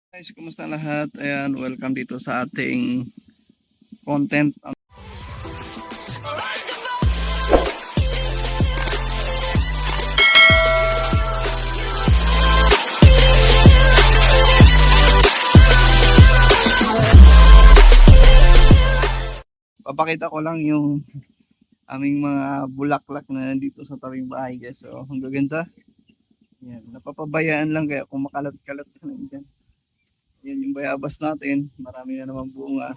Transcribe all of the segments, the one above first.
Guys, kumusta lahat? Ayan, welcome dito sa ating content. Papakita ko lang yung aming mga bulaklak na nandito sa tabing bahay, guys. So, ang gaganda. Ayan, napapabayaan lang kaya kung makalat-kalat na lang dyan. Ayan yung bayabas natin. Marami na naman bunga.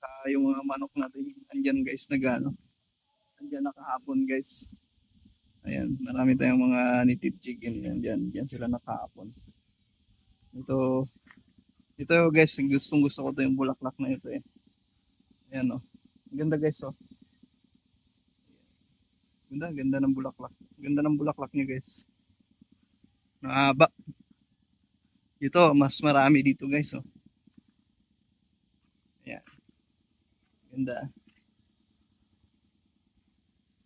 Saka yung mga manok natin, andyan guys, nagano. Andyan nakahapon guys. Ayan, marami tayong mga native chicken. Ayan, dyan sila nakahapon. Ito, ito guys, gustong gusto ko to yung bulaklak na ito eh. Ayan oh. Ganda guys oh. Ganda, ganda ng bulaklak. Ganda ng bulaklak niya guys. Mahaba. Dito, mas marami dito guys oh. Ayan. Ganda.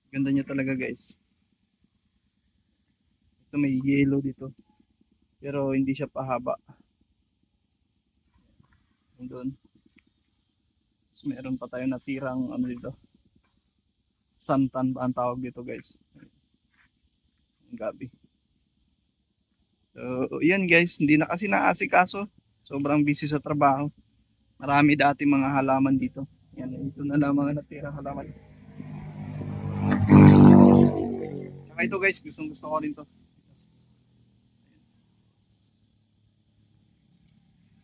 Ganda niya talaga guys. Ito may yellow dito. Pero hindi siya pahaba. Doon. Tapos meron pa tayo natirang ano dito. Santan ba ang tawag dito guys. Ang gabi. So, yan guys, hindi na kasi naasikaso. Sobrang busy sa trabaho. Marami dati mga halaman dito. Yan, ito na lang mga natirang halaman. Saka ito guys, gustong gusto ko rin to.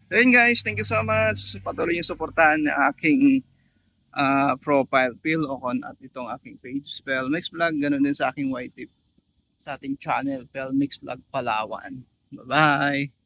So yun guys, thank you so much. Patuloy yung suportahan ng aking profile, Phil Ocon, at itong aking page, Pelmix Vlog. Ganun din sa aking YT, sa ating channel, Pelmix Vlog Palawan. Bye-bye!